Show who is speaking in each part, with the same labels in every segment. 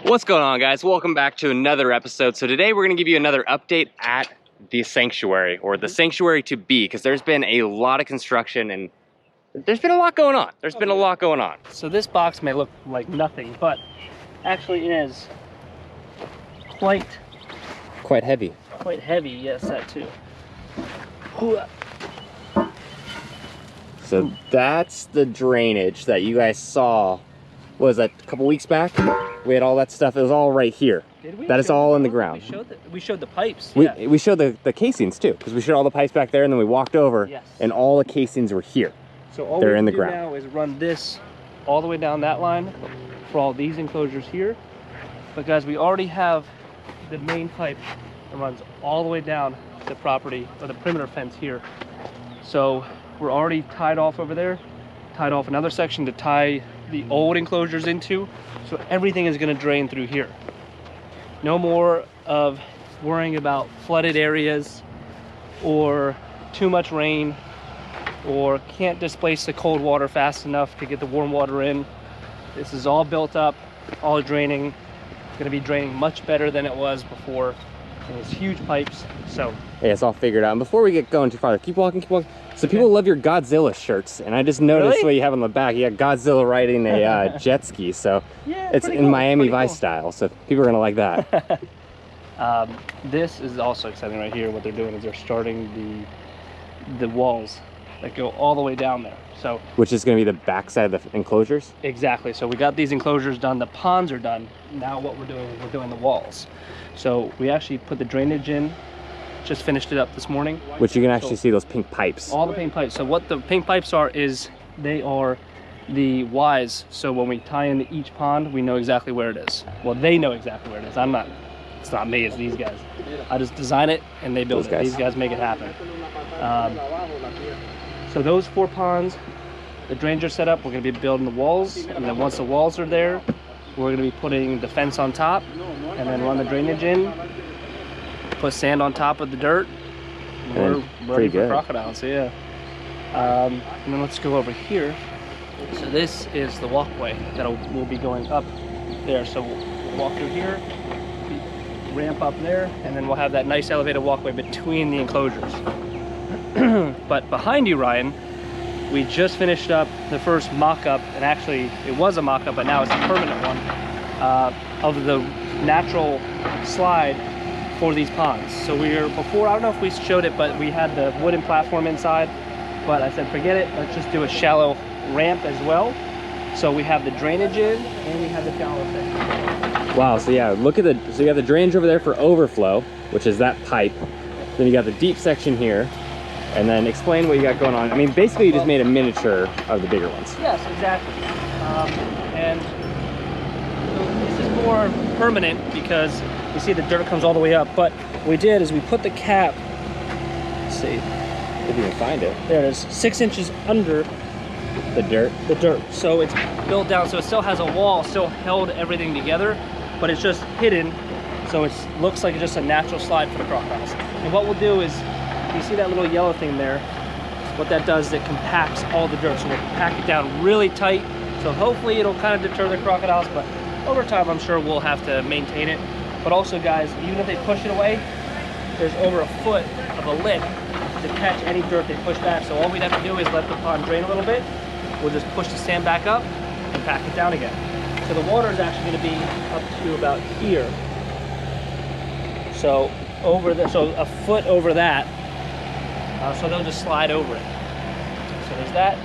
Speaker 1: What's going on, guys? Welcome back to another episode. So today we're going to give you another update at the sanctuary, or the sanctuary to be, because there's been a lot of construction and there's been a lot going on.
Speaker 2: So this box may look like nothing, but actually is quite
Speaker 1: heavy.
Speaker 2: Quite heavy, yes, that too.
Speaker 1: So that's the drainage that you guys saw, was that a couple weeks back? We had all that stuff. It was all right here.
Speaker 2: Did we?
Speaker 1: That is all in the ground.
Speaker 2: We showed the pipes.
Speaker 1: We showed the casings too, because we showed all the pipes back there, and then we walked over,
Speaker 2: yes, and
Speaker 1: all the casings were here.
Speaker 2: So all
Speaker 1: they're
Speaker 2: we
Speaker 1: in the
Speaker 2: do
Speaker 1: ground
Speaker 2: now is run this all the way down that line for all these enclosures here. But guys, we already have the main pipe that runs all the way down the property, or the perimeter fence here. So we're already tied off over there, tied off another section to tie the old enclosures into. So everything is going to drain through here. No more of worrying about flooded areas or too much rain, or can't displace the cold water fast enough to get the warm water in. This is all built up, all draining. It's going to be draining much better than it was before. And it's huge pipes, so
Speaker 1: yeah, it's all figured out. And before we get going too far, keep walking. So people love your Godzilla shirts, and I just noticed what you have on the back. You got Godzilla riding a jet ski, so
Speaker 2: yeah,
Speaker 1: it's in Miami Vice style, so people are gonna like that.
Speaker 2: This is also exciting right here. What they're doing is they're starting the walls that go all the way down there. So
Speaker 1: which is gonna be the back side of the enclosures?
Speaker 2: Exactly. So we got these enclosures done, the ponds are done. Now what we're doing is we're doing the walls. So we actually put the drainage in, just finished it up this morning.
Speaker 1: Which you can actually see those pink pipes.
Speaker 2: All the pink pipes. So what the pink pipes are is they are the Ys. So when we tie into each pond, we know exactly where it is. Well, they know exactly where it is. It's not me, it's these guys. I just design it and they build it. These guys make it happen. So those 4 ponds, the drains are set up. We're gonna be building the walls. And then once the walls are there, we're gonna be putting the fence on top and then run the drainage in, put sand on top of the dirt. We're ready for Crocodile, so yeah. And then let's go over here. So this is the walkway that we'll be going up there. So we'll walk through here, ramp up there, and then we'll have that nice elevated walkway between the enclosures. But behind you, Ryan, we just finished up the first mock-up, and actually it was a mock-up, but now it's a permanent one, of the natural slide for these ponds. So before, I don't know if we showed it, but we had the wooden platform inside, but I said, forget it, let's just do a shallow ramp as well. So we have the drainage in, and we have the shallow thing.
Speaker 1: Wow, so yeah, look at so you have the drainage over there for overflow, which is that pipe. Then you got the deep section here. And then explain what you got going on. I mean, basically you just made a miniature of the bigger ones.
Speaker 2: Yes, exactly. And this is more permanent because you see the dirt comes all the way up. But what we did is we put the cap, let's see.
Speaker 1: If you can find it.
Speaker 2: There it is, 6 inches under
Speaker 1: the dirt.
Speaker 2: So it's built down, so it still has a wall, still held everything together, but it's just hidden. So it looks like it's just a natural slide for the crocodiles. And what we'll do is, you see that little yellow thing there? What that does is it compacts all the dirt. So we'll pack it down really tight. So hopefully it'll kind of deter the crocodiles, but over time I'm sure we'll have to maintain it. But also, guys, even if they push it away, there's over a foot of a lip to catch any dirt they push back. So all we'd have to do is let the pond drain a little bit. We'll just push the sand back up and pack it down again. So the water is actually going to be up to about here. So so a foot over that. So they'll just slide over it. So there's that.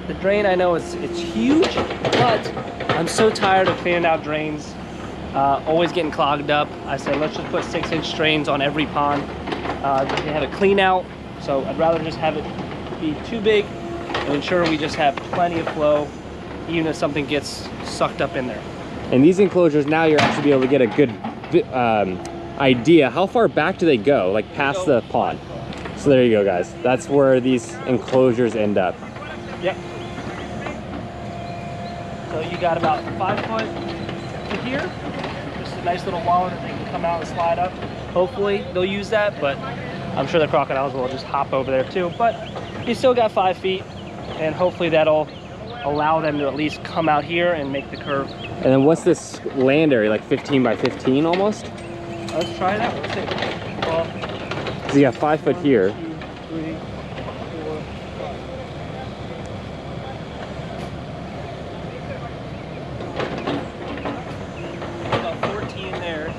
Speaker 2: The drain, I know it's huge, but I'm so tired of cleaning out drains, always getting clogged up. I said, let's just put 6-inch drains on every pond. They have a clean out, so I'd rather just have it be too big and ensure we just have plenty of flow, even if something gets sucked up in there.
Speaker 1: And these enclosures, now you're actually be able to get a good idea. How far back do they go, like past the pond? So there you go, guys. That's where these enclosures end up.
Speaker 2: Yep. So you got about 5 foot to here. Just a nice little wall that they can come out and slide up. Hopefully they'll use that, but I'm sure the crocodiles will just hop over there too. But you still got 5 feet, and hopefully that'll allow them to at least come out here and make the curve
Speaker 1: And then what's this land area, like 15 by 15 almost?
Speaker 2: Let's try it out. Let's see. Well,
Speaker 1: So you got 5 foot here.
Speaker 2: 1, 2, 3, 4, 5. About 14 there.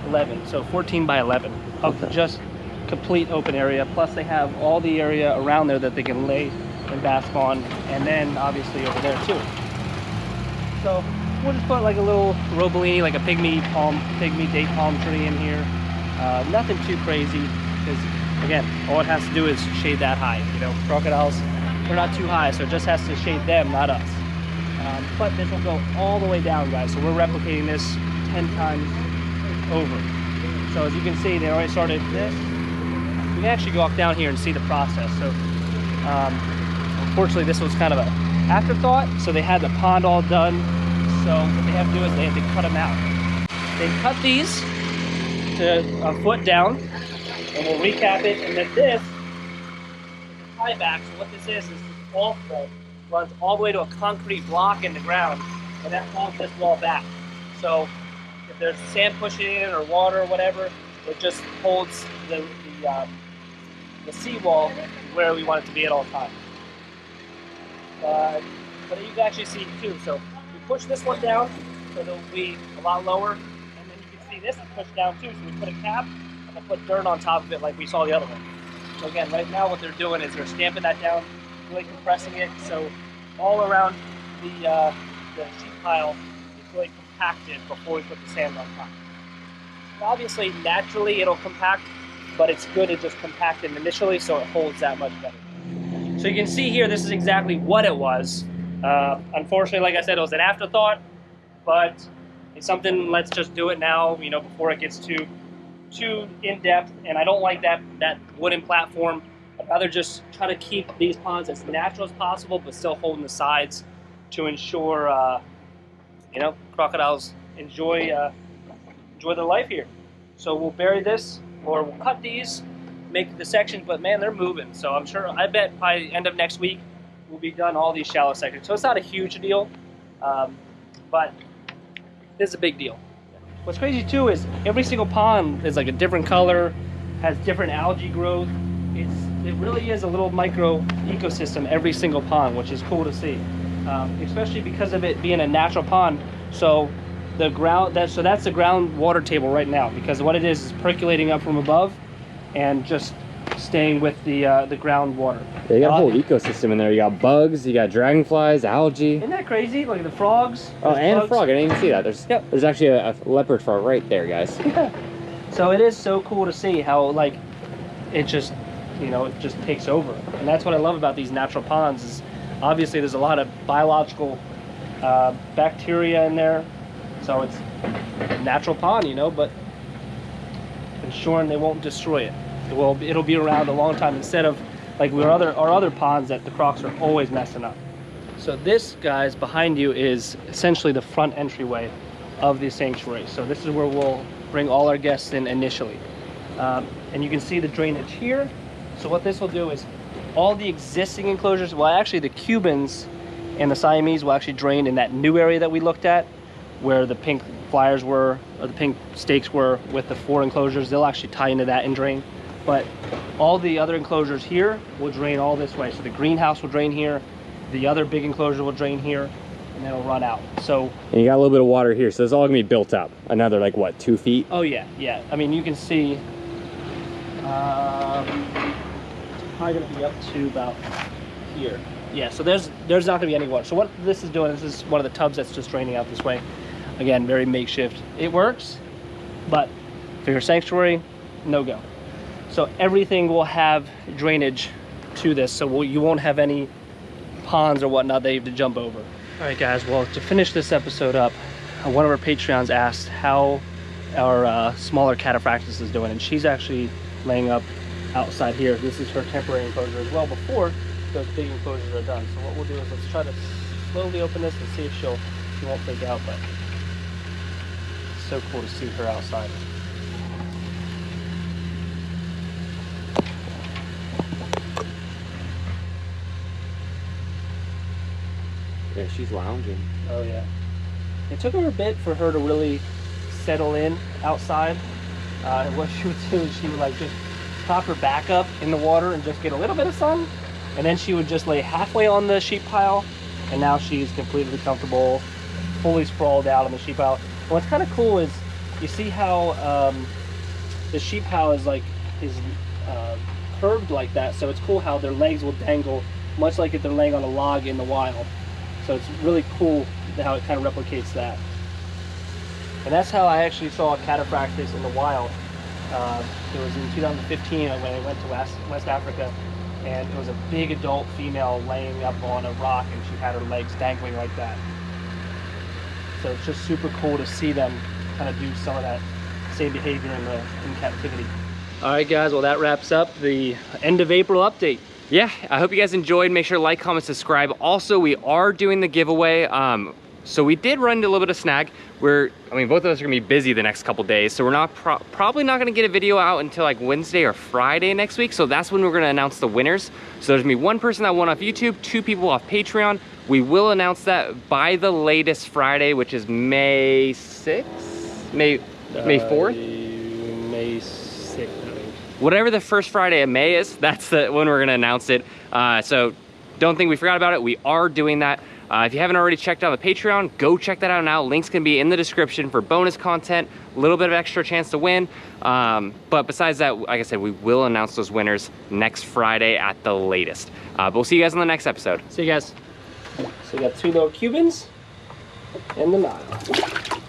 Speaker 2: 11, so 14 by 11 of just complete open area. Plus they have all the area around there that they can lay and bask on, and then obviously over there too. So we'll just put like a little robolini, like a pygmy date palm tree in here. Nothing too crazy, because again, all it has to do is shade that high. You know, crocodiles, they're not too high, so it just has to shade them, not us. But this will go all the way down, guys. So we're replicating this 10 times over. So as you can see, they already started this. We can actually go up down here and see the process. So unfortunately this was kind of an afterthought, so they had the pond all done. So what they have to do is they have to cut them out. They cut these to a foot down, and we'll recap it. And then this tie back. So what this is this wall thread runs all the way to a concrete block in the ground, and that holds this wall back. So if there's sand pushing in or water or whatever, it just holds the seawall where we want it to be at all times. But you can actually see too. So we push this one down, so it'll be a lot lower, and then you can see this is pushed down too. So we put a cap and then put dirt on top of it like we saw the other one. So again, right now what they're doing is they're stamping that down, really compressing it, so all around the sheet pile is really compacted before we put the sand on top. And obviously, naturally it'll compact, but it's good to just compact it initially so it holds that much better. So you can see here, this is exactly what it was. Unfortunately, like I said, it was an afterthought, but it's something, let's just do it now, you know, before it gets too in-depth. And I don't like that wooden platform. I'd rather just try to keep these ponds as natural as possible, but still holding the sides to ensure, you know, crocodiles enjoy their life here. So we'll bury this, or we'll cut these, make the sections, but man, they're moving. So I'm sure, I bet by the end of next week, we'll be done all these shallow sections. So it's not a huge deal, but it's a big deal. What's crazy too is every single pond is like a different color, has different algae growth. It really is a little micro ecosystem, every single pond, which is cool to see, especially because of it being a natural pond. So the ground, that's the ground water table right now, because what it is percolating up from above and just staying with the groundwater.
Speaker 1: Yeah, you got a whole ecosystem in there. You got bugs, you got dragonflies, algae.
Speaker 2: Isn't that crazy? Look at the frogs.
Speaker 1: Oh, and
Speaker 2: bugs.
Speaker 1: a frog. I didn't even see that. There's actually a leopard frog right there, guys.
Speaker 2: Yeah. So it is so cool to see how, like, it just, you know, it just takes over. And that's what I love about these natural ponds is obviously there's a lot of biological bacteria in there. So it's a natural pond, you know, but ensuring they won't destroy it. It'll be around a long time instead of like our other ponds that the crocs are always messing up. So this, guys, behind you is essentially the front entryway of the sanctuary. So this is where we'll bring all our guests in initially. And you can see the drainage here. So what this will do is all the existing enclosures, well, actually the Cubans and the Siamese will actually drain in that new area that we looked at, where the pink flyers were, or the pink stakes were with the 4 enclosures. They'll actually tie into that and drain. But all the other enclosures here will drain all this way. So the greenhouse will drain here, the other big enclosure will drain here, and then it'll run out. So
Speaker 1: and you got a little bit of water here, so it's all gonna be built up. Another, like, what, 2 feet?
Speaker 2: Oh yeah, yeah. I mean, you can see it's probably gonna be up to about here. Yeah, so there's not gonna be any water. So what this is doing, this is one of the tubs that's just draining out this way. Again, very makeshift. It works, but for your sanctuary, no go. So everything will have drainage to this, so you won't have any ponds or whatnot that you have to jump over. All right, guys, well, to finish this episode up, one of our Patreons asked how our smaller cataphractus is doing, and she's actually laying up outside here. This is her temporary enclosure as well before those big enclosures are done. So what we'll do is let's try to slowly open this and see if she won't freak out, but it's so cool to see her outside.
Speaker 1: Yeah, she's lounging.
Speaker 2: Oh yeah. It took her a bit for her to really settle in outside. And what she would do is she would like just prop her back up in the water and just get a little bit of sun. And then she would just lay halfway on the sheep pile. And now she's completely comfortable, fully sprawled out on the sheep pile. And what's kind of cool is you see how the sheep pile is curved like that. So it's cool how their legs will dangle much like if they're laying on a log in the wild. So it's really cool how it kind of replicates that. And that's how I actually saw a cataphractus in the wild. It was in 2015 when I went to West Africa, and it was a big adult female laying up on a rock, and she had her legs dangling like that. So it's just super cool to see them kind of do some of that same behavior in captivity. All right, guys. Well, that wraps up the end of April update.
Speaker 1: Yeah, I hope you guys enjoyed. Make sure to like, comment, subscribe. Also, we are doing the giveaway. So we did run into a little bit of snag. Both of us are gonna be busy the next couple days, so we're not probably not gonna get a video out until like Wednesday or Friday next week. So that's when we're gonna announce the winners. So there's gonna be one person that won off YouTube, 2 people off Patreon. We will announce that by the latest Friday, which is May 6th? May 4th?
Speaker 2: May 6th, I think.
Speaker 1: Whatever the first Friday of May is, that's when we're gonna announce it. So don't think we forgot about it. We are doing that. If you haven't already checked out the Patreon, go check that out now. Links can be in the description for bonus content, a little bit of extra chance to win. But besides that, like I said, we will announce those winners next Friday at the latest. But we'll see you guys on the next episode.
Speaker 2: See you guys. So we got 2 little Cubans and the Nile.